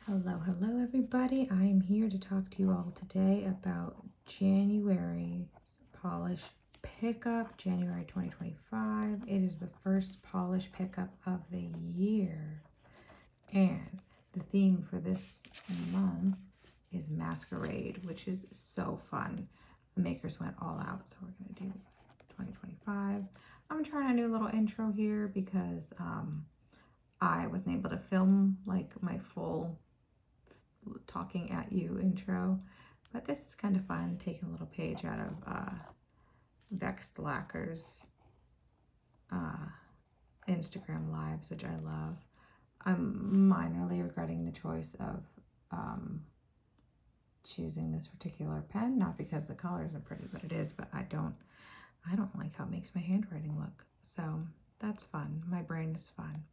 Hello, hello, everybody. I am here to talk to you all today about January's polish pickup, January 2025. It is the first polish pickup of the year. And the theme for this month is Masquerade, which is so fun. The makers went all out, so we're going to do 2025. I'm trying a new little intro here because I wasn't able to film like my full talking at you intro, but this is kind of fun, taking a little page out of Vexed Lacquers Instagram lives, which I love. I'm minorly regretting the choice of choosing this particular pen, not because the colors are pretty, but it is, but I don't like how it makes my handwriting look. So that's fun. My brain is fun.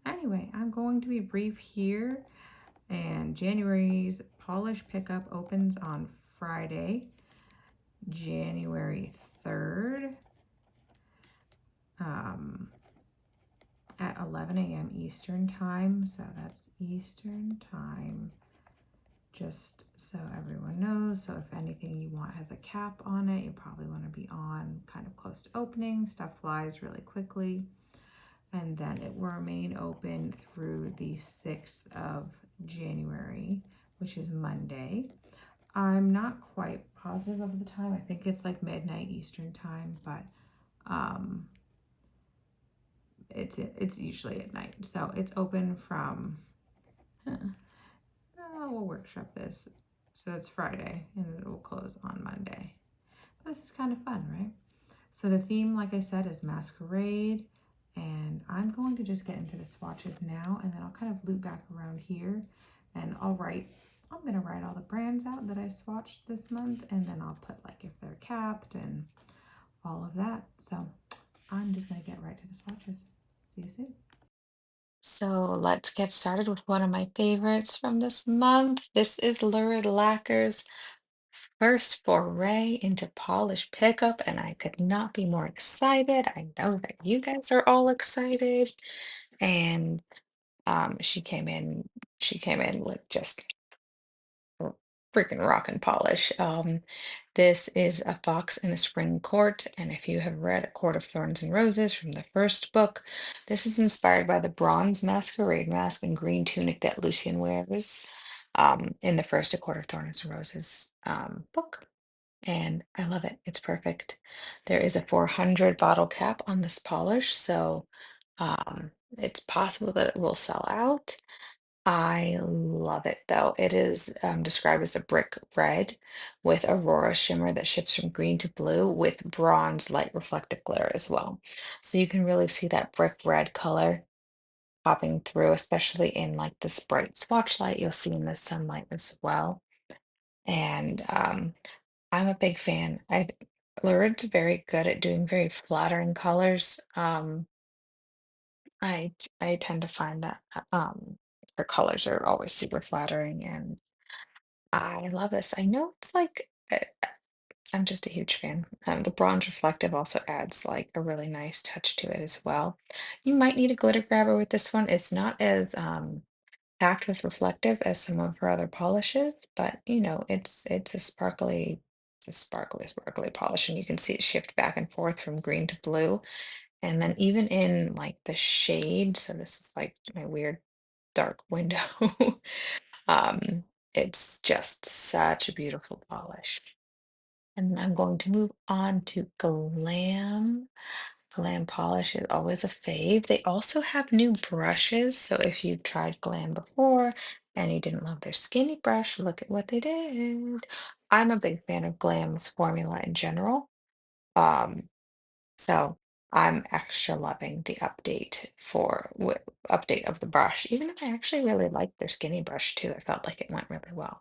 Anyway, I'm going to be brief here. And January's polish pickup opens on Friday, January 3rd at 11 a.m. Eastern Time. So that's Eastern Time, just so everyone knows. So if anything you want has a cap on it, you probably want to be on kind of close to opening. Stuff flies really quickly. And then it will remain open through the 6th of January, which is Monday. I'm not quite positive of the time. I think it's like midnight Eastern time, but it's usually at night. So it's open from we'll workshop this. So it's Friday and it will close on Monday. This is kind of fun, right? So the theme, like I said, is Masquerade. And I'm going to just get into the swatches now, and then I'll kind of loop back around here and I'm going to write all the brands out that I swatched this month, and then I'll put like if they're capped and all of that. So I'm just going to get right to the swatches. See you soon. So let's get started with one of my favorites from this month. This is Lurid Lacquer's first foray into polish pickup, and I could not be more excited. I know that you guys are all excited. And she came in, with just freaking rock and polish. This is A Fox in the Spring Court, and if you have read A Court of Thorns and Roses from the first book, this is inspired by the bronze masquerade mask and green tunic that Lucian wears in the first A Court of Thorns and Roses book. And I love it. It's perfect. There is a 400 bottle cap on this polish, so it's possible that it will sell out. I love it though. It is described as a brick red with aurora shimmer that shifts from green to blue with bronze light reflective glitter as well. So you can really see that brick red color popping through, especially in like this bright swatch light you'll see in the sunlight as well. And I'm a big fan. Lurid's very good at doing very flattering colors. I tend to find that her colors are always super flattering, and I love this. I know it's like I'm just a huge fan. The bronze reflective also adds like a really nice touch to it as well. You might need a glitter grabber with this one. It's not as packed with reflective as some of her other polishes, but it's a sparkly polish, and you can see it shift back and forth from green to blue. And then even in like the shade, so this is like my weird dark window. um, it's just such a beautiful polish. And I'm going to move on to Glam. Glam polish is always a fave. They also have new brushes. So if you tried Glam before and you didn't love their skinny brush, look at what they did. I'm a big fan of Glam's formula in general. Um, so I'm extra loving the update of the brush, even if I actually really liked their skinny brush too. I felt like it went really well.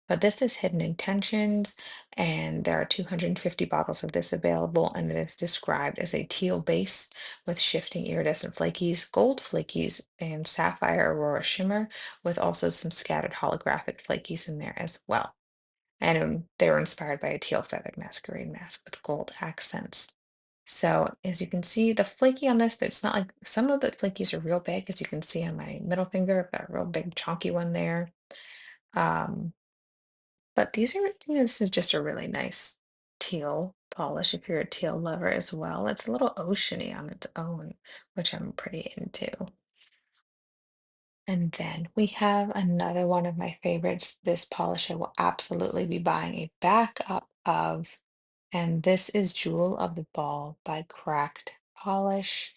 But this is Hidden Intentions, and there are 250 bottles of this available, and it is described as a teal base with shifting iridescent flakies, gold flakies, and sapphire aurora shimmer, with also some scattered holographic flakies in there as well. And they were inspired by a teal feathered masquerade mask with gold accents. So as you can see, the flaky on this, it's not like some of the flakies are real big, as you can see on my middle finger, I've got a real big chunky one there. Um, but these are, this is just a really nice teal polish if you're a teal lover as well. It's a little oceany on its own, which I'm pretty into. And then we have another one of my favorites. This polish I will absolutely be buying a backup of, and this is Jewel of the Ball by Cracked Polish.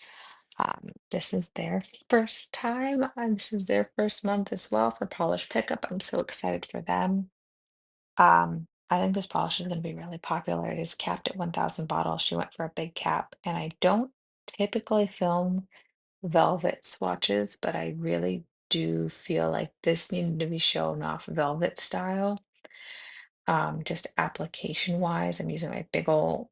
This is their first time, and this is their first month as well for polish pickup. I'm so excited for them. I think this polish is going to be really popular. It is capped at 1,000 bottles. She went for a big cap, and I don't typically film velvet swatches, but I really do feel like this needed to be shown off velvet style. Just application wise, I'm using my big old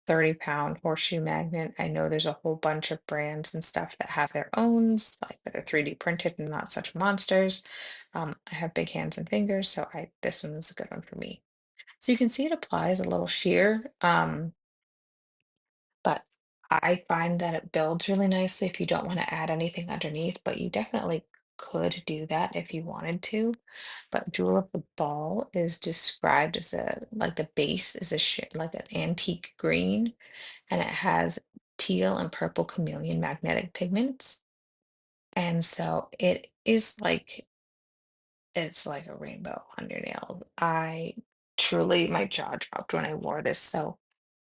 30-pound horseshoe magnet. I know there's a whole bunch of brands and stuff that have their owns, like that are 3D printed and not such monsters. I have big hands and fingers, so this one was a good one for me. So you can see it applies a little sheer. But I find that it builds really nicely if you don't want to add anything underneath, but you definitely could do that if you wanted to. But Jewel of the Ball is described as like the base is like an antique green, and it has teal and purple chameleon magnetic pigments. And so it's like a rainbow on your nail. I truly, my jaw dropped when I wore this. So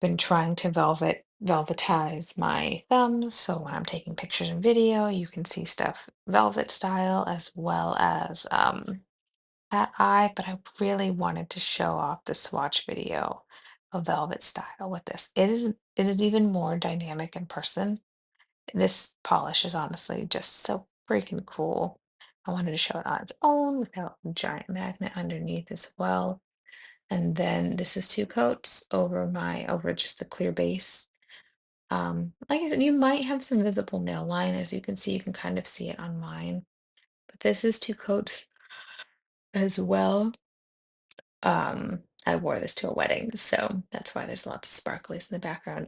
been trying to velvetize my thumbs, so when I'm taking pictures and video, you can see stuff velvet style as well as at eye, but I really wanted to show off the swatch video of velvet style with this. It is even more dynamic in person. This polish is honestly just so freaking cool. I wanted to show it on its own without a giant magnet underneath as well. And then this is two coats over just the clear base. Like I said, you might have some visible nail line. As you can see, you can kind of see it on mine. But this is two coats as well. I wore this to a wedding, so that's why there's lots of sparklies in the background.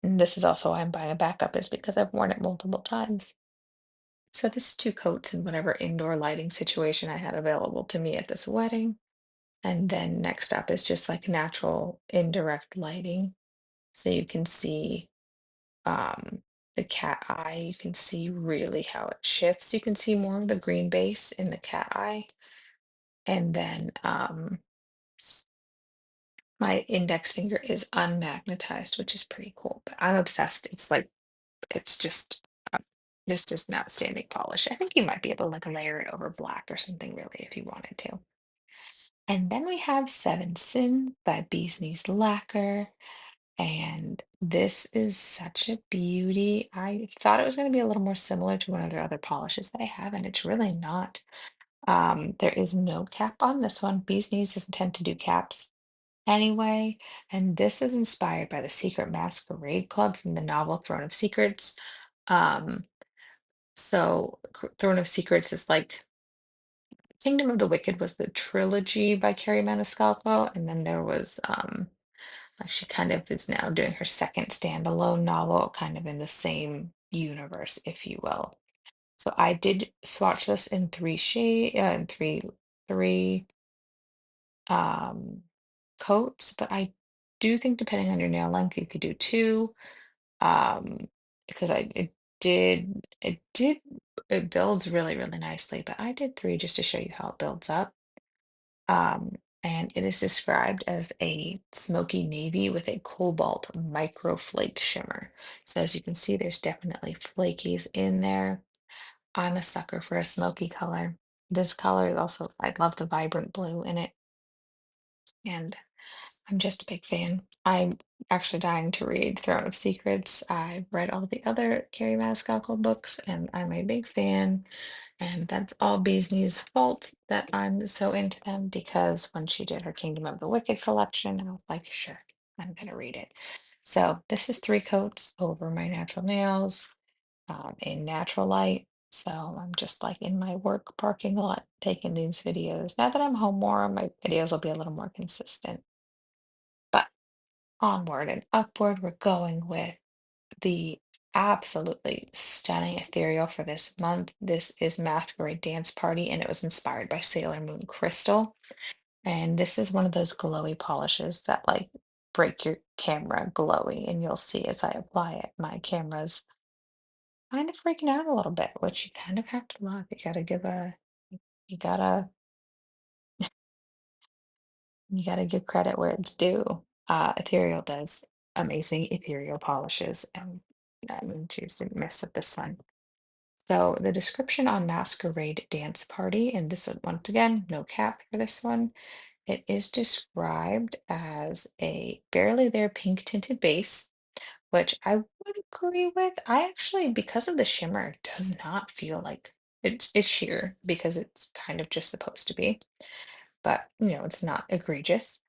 This is also why I'm buying a backup, is because I've worn it multiple times. So this is two coats in whatever indoor lighting situation I had available to me at this wedding. And then next up is just like natural indirect lighting. So you can see um, the cat eye, you can see really how it shifts. You can see more of the green base in the cat eye. And then my index finger is unmagnetized, which is pretty cool. But I'm obsessed. It's just an outstanding polish. I think you might be able to like layer it over black or something really if you wanted to. And then we have Seven Sin by Bee's Knees Lacquer. And this is such a beauty. I thought it was going to be a little more similar to one of their other polishes that I have, and it's really not. There is no cap on this one. Bee's Knees doesn't tend to do caps anyway. And this is inspired by the Secret Masquerade Club from the novel Throne of Secrets. Um, Throne of Secrets is like Kingdom of the Wicked was the trilogy by Carrie Maniscalco, and then there was like she kind of is now doing her second standalone novel, kind of in the same universe, if you will. So I did swatch this in in three um, coats, but I do think depending on your nail length, you could do two. Because it builds really, really nicely, but I did three just to show you how it builds up. Um, and it is described as a smoky navy with a cobalt microflake shimmer. So as you can see, there's definitely flakies in there. I'm a sucker for a smoky color. This color is also, I love the vibrant blue in it, and I'm just a big fan. I'm actually dying to read Throne of Secrets. I've read all the other Carrie Maniscalco books, and I'm a big fan. And that's all Beasley's fault that I'm so into them, because when she did her Kingdom of the Wicked collection, I was like, sure, I'm gonna read it. So this is three coats over my natural nails in natural light. So I'm just like in my work parking lot taking these videos. Now that I'm home more, my videos will be a little more consistent. But onward and upward, we're going with the absolutely stunning ethereal for this month. This is Masquerade Dance Party, and it was inspired by Sailor Moon Crystal. And this is one of those glowy polishes that like break your camera glowy, and you'll see as I apply it, my camera's kind of freaking out a little bit, which you kind of have to love. You gotta you gotta give credit where it's due. Ethereal does amazing ethereal polishes, and I mean, just didn't mess with this one. So the description on Masquerade Dance Party, and this is once again, no cap for this one. It is described as a barely there pink tinted base, which I would agree with. I actually, because of the shimmer, it does not feel like it's sheer because it's kind of just supposed to be, but it's not egregious.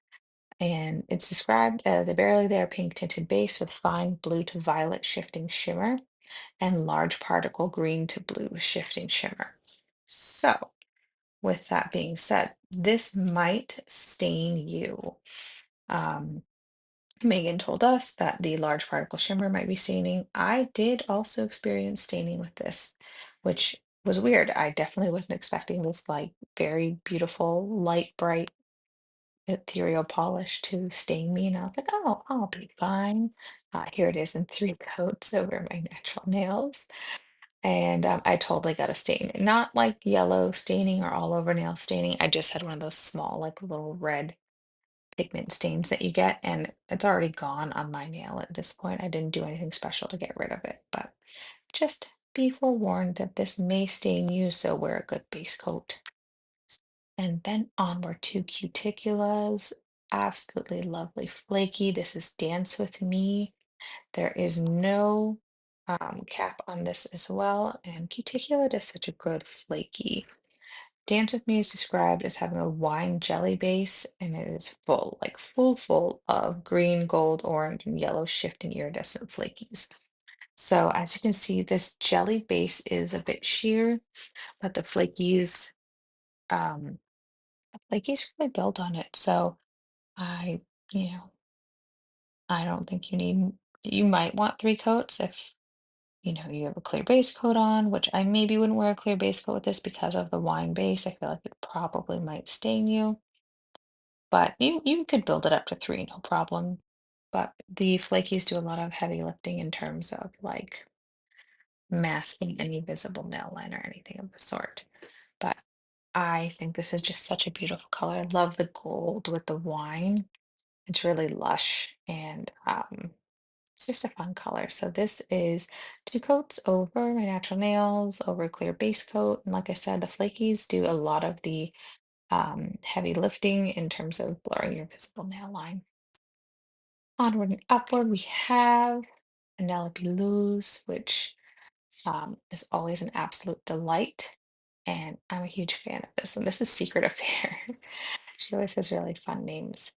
And it's described as a barely there pink tinted base with fine blue to violet shifting shimmer and large particle green to blue shifting shimmer. So, with that being said, this might stain you. Um, Megan told us that the large particle shimmer might be staining. I did also experience staining with this, which was weird. I definitely wasn't expecting this like very beautiful, light, bright, ethereal polish to stain me. And I was like, oh, I'll be fine. Here it is in three coats over my natural nails. And I totally got a stain. Not like yellow staining or all over nail staining. I just had one of those small, like little red pigment stains that you get, and it's already gone on my nail at this point. I didn't do anything special to get rid of it, but just be forewarned that this may stain you, so wear a good base coat. And then onward to cuticulas. Absolutely lovely flaky. This is Dance With Me. There is no cap on this as well. And Cuticula does such a good flaky. Dance With Me is described as having a wine jelly base, and it is full, like full of green, gold, orange, and yellow shifting iridescent flakies. So as you can see, this jelly base is a bit sheer, but um, the flakies really build on it. So I, you know, I don't think you might want three coats if you have a clear base coat on, which I maybe wouldn't wear a clear base coat with this because of the wine base. I feel like it probably might stain you, but you could build it up to three, no problem. But the flakies do a lot of heavy lifting in terms of like masking any visible nail line or anything of the sort. But I think this is just such a beautiful color. I love the gold with the wine. It's really lush and it's just a fun color. So this is two coats over my natural nails, over a clear base coat. And like I said, the flakies do a lot of the heavy lifting in terms of blurring your visible nail line. Onward and upward, we have Penelope Lose, which is always an absolute delight. And I'm a huge fan of this. And this is Secret Affair. She always has really fun names.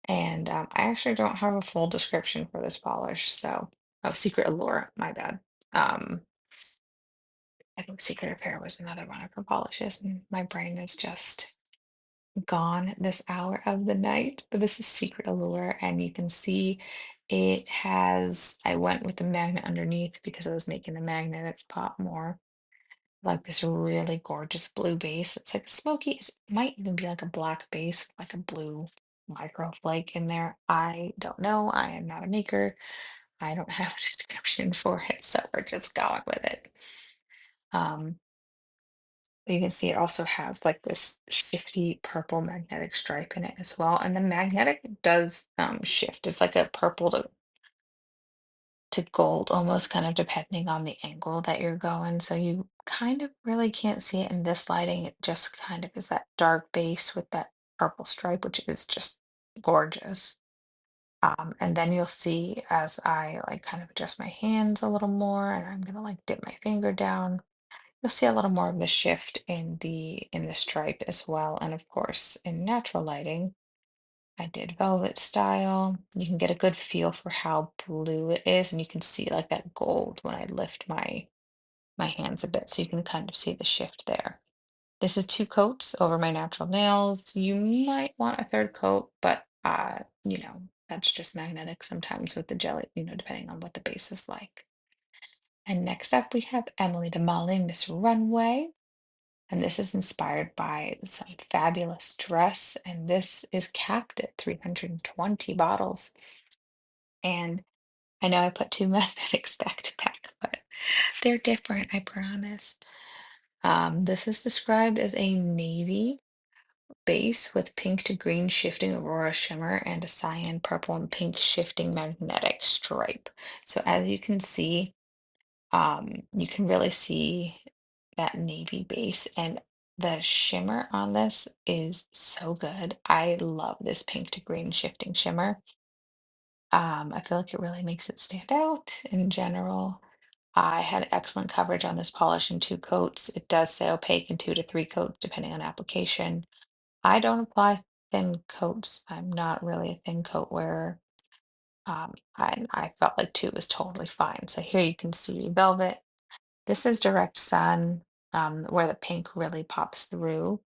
And I actually don't have a full description for this polish. So, oh, Secret Allure, my bad. Um, I think Secret Affair was another one of her polishes, and my brain is just gone this hour of the night. But this is Secret Allure, and you can see I went with the magnet underneath because I was making the magnet pop more. Like this really gorgeous blue base. It's like smoky, it might even be like a black base, like a blue micro flake in there. I don't know. I am not a maker. I don't have a description for it, so we're just going with it. Um, but you can see it also has like this shifty purple magnetic stripe in it as well. And the magnetic does shift. It's like a purple to gold almost kind of depending on the angle that you're going. So you kind of really can't see it in this lighting. It just kind of is that dark base with that purple stripe, which is just gorgeous. And then you'll see as I like kind of adjust my hands a little more and I'm gonna like dip my finger down, you'll see a little more of the shift in the stripe as well. And of course in natural lighting, I did velvet style. You can get a good feel for how blue it is, and you can see like that gold when I lift my hands a bit, so you can kind of see the shift there. This is two coats over my natural nails. You might want a third coat, but That's just magnetic sometimes with the jelly, depending on what the base is like. And next up, we have Emily Damali, Miss Runway. And this is inspired by some fabulous dress. And this is capped at 320 bottles. And I know I put two magnetics back to back, but they're different, I promise. This is described as a navy base with pink to green shifting aurora shimmer and a cyan, purple, and pink shifting magnetic stripe. So as you can see, you can really see that navy base, and the shimmer on this is so good. I love this pink to green shifting shimmer. I feel like it really makes it stand out in general. I had excellent coverage on this polish in 2 coats. It does say opaque in 2 to 3 coats, depending on application. I don't apply thin coats. I'm not really a thin coat wearer. I felt like 2 was totally fine. So here you can see velvet. This is direct sun, where the pink really pops through.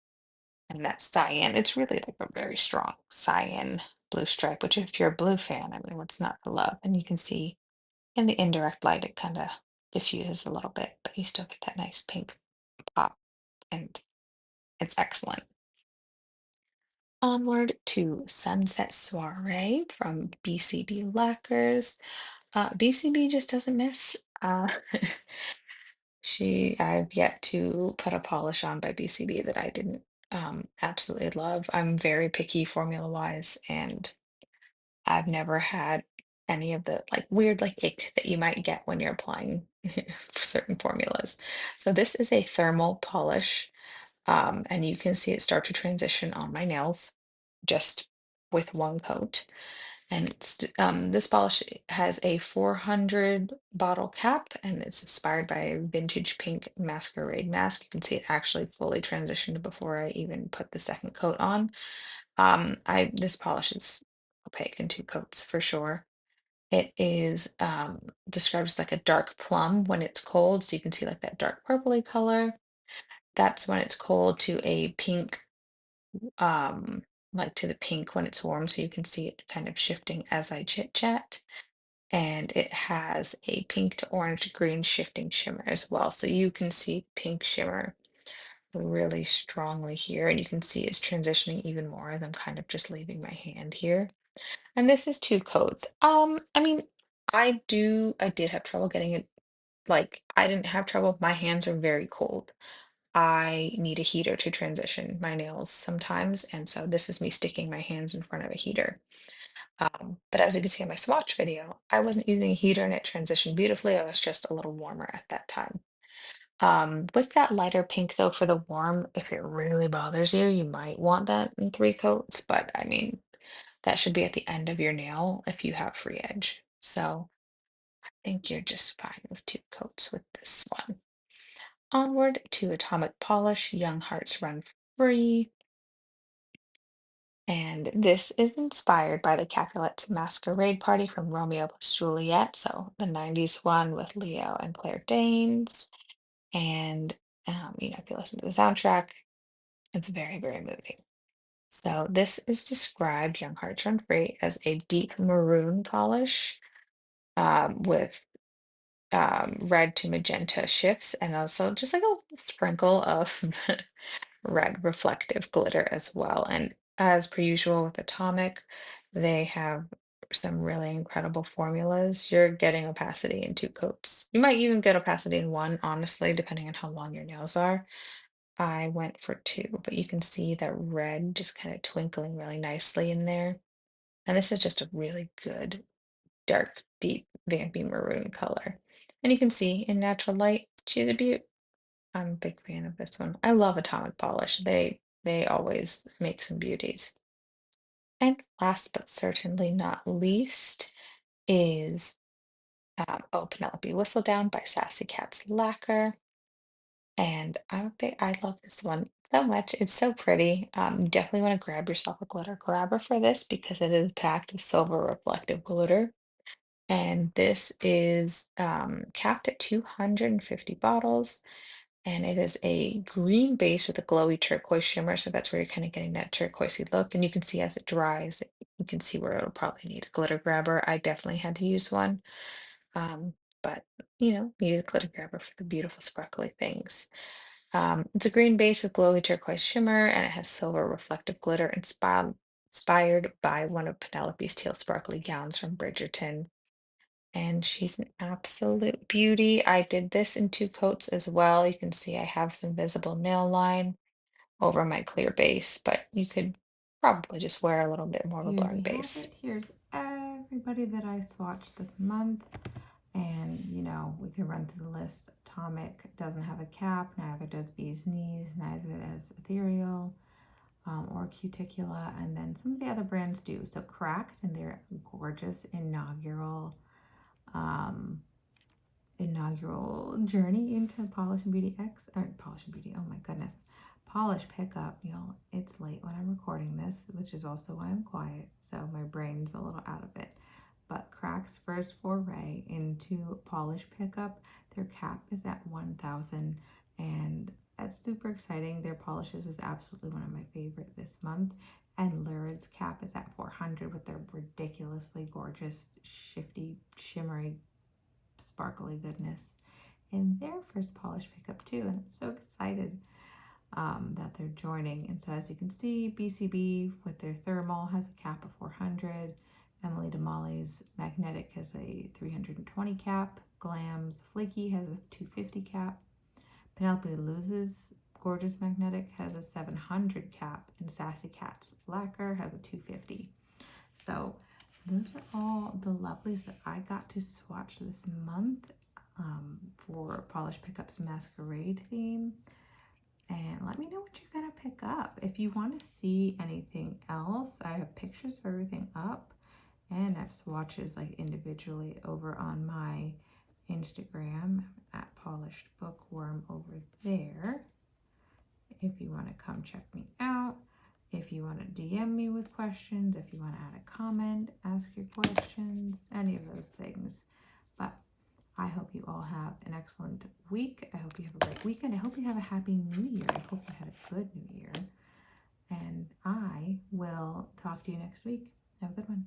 And that cyan, it's really like a very strong cyan blue stripe, which if you're a blue fan, I mean, what's not to love? And you can see in the indirect light, it kind of diffuses a little bit, but you still get that nice pink pop, and it's excellent. Onward to Sunset Soiree from BCB Lacquers. BCB just doesn't miss. I've yet to put a polish on by BCB that I didn't absolutely love. I'm very picky formula wise, and I've never had any of the like weird like ick that you might get when you're applying for certain formulas. So this is a thermal polish, and you can see it start to transition on my nails just with 1 coat. And this polish has a 400 bottle cap, and it's inspired by a vintage pink masquerade mask. You can see it actually fully transitioned before I even put the second coat on. I This polish is opaque in 2 coats for sure. It is described as like a dark plum when it's cold, so you can see like that dark purpley color. That's when it's cold, to a pink, um, like to the pink when it's warm, so you can see it kind of shifting as I chit chat. And it has a pink to orange green shifting shimmer as well. So you can see pink shimmer really strongly here, and you can see it's transitioning even more as I'm kind of just leaving my hand here. And this is 2 coats. I mean, I did have trouble getting it. Like, I didn't have trouble. My hands are very cold. I need a heater to transition my nails sometimes, and so this is me sticking my hands in front of a heater. But as you can see in my swatch video, I wasn't using a heater and it transitioned beautifully. I was just a little warmer at that time. With that lighter pink though, for the warm, if it really bothers you, you might want that in 3 coats, but I mean, that should be at the end of your nail if you have free edge. So I think you're just fine with 2 coats with this one. Onward to Atomic Polish, Young Hearts Run Free. And this is inspired by the Capulet's Masquerade Party from Romeo plus Juliet, so the 90s one with Leo and Claire Danes. And, if you listen to the soundtrack, it's very, very moving. So this is described, Young Hearts Run Free, as a deep maroon polish, with red to magenta shifts, and also just like a sprinkle of red reflective glitter as well. And as per usual with Atomic, they have some really incredible formulas. You're getting opacity in 2 coats. You might even get opacity in one, honestly, depending on how long your nails are. I went for 2, but you can see that red just kind of twinkling really nicely in there. And this is just a really good, dark, deep, vampy maroon color. And you can see in natural light, she's a beaut. I'm a big fan of this one. I love Atomic Polish. They always make some beauties. And last but certainly not least is Penelope Whistledown by Sassy Cat's Lacquer. And I love this one so much. It's so pretty. You definitely want to grab yourself a glitter grabber for this because it is packed with silver reflective glitter. And this is capped at 250 bottles. And it is a green base with a glowy turquoise shimmer. So that's where you're kind of getting that turquoisey look. And you can see as it dries, you can see where it'll probably need a glitter grabber. I definitely had to use one. But need a glitter grabber for the beautiful sparkly things. It's a green base with glowy turquoise shimmer, and it has silver reflective glitter inspired by one of Penelope's teal sparkly gowns from Bridgerton. And she's an absolute beauty. I did this in two coats as well. You can see I have some visible nail line over my clear base, but you could probably just wear a little bit more of a Here blurring we have base. it. Here's everybody that I swatched this month. And, we can run through the list. Atomic doesn't have a cap, neither does Bee's Knees, neither does Ethereal or Cuticula. And then some of the other brands do. So Cracked and their gorgeous inaugural journey into Polish and Beauty Polish and Beauty, oh my goodness. Polish Pickup, y'all. It's late when I'm recording this, which is also why I'm quiet. So my brain's a little out of it. But Crack's first foray into Polish Pickup, their cap is at 1,000, and that's super exciting. Their polishes is absolutely one of my favorite this month. And Lurid's cap is at 400 with their ridiculously gorgeous, shifty, shimmery, sparkly goodness in their first Polish Pickup too. And I'm so excited that they're joining. And so as you can see, BCB with their thermal has a cap of 400. Emily DeMolly's magnetic has a 320 cap. Glam's flaky has a 250 cap. Penelope Luz's gorgeous magnetic has a 700 cap, and Sassy Cat's Lacquer has a 250. So those are all the lovelies that I got to swatch this month for Polish Pickup's Masquerade theme. And let me know what you're gonna pick up. If you want to see anything else, I have pictures of everything up, and I have swatches like individually over on my Instagram at Polished Bookworm over there. If you want to come check me out, if you want to DM me with questions, if you want to add a comment, ask your questions, any of those things. But I hope you all have an excellent week. I hope you have a great weekend. I hope you have a happy new year. I hope you had a good new year. And I will talk to you next week. Have a good one.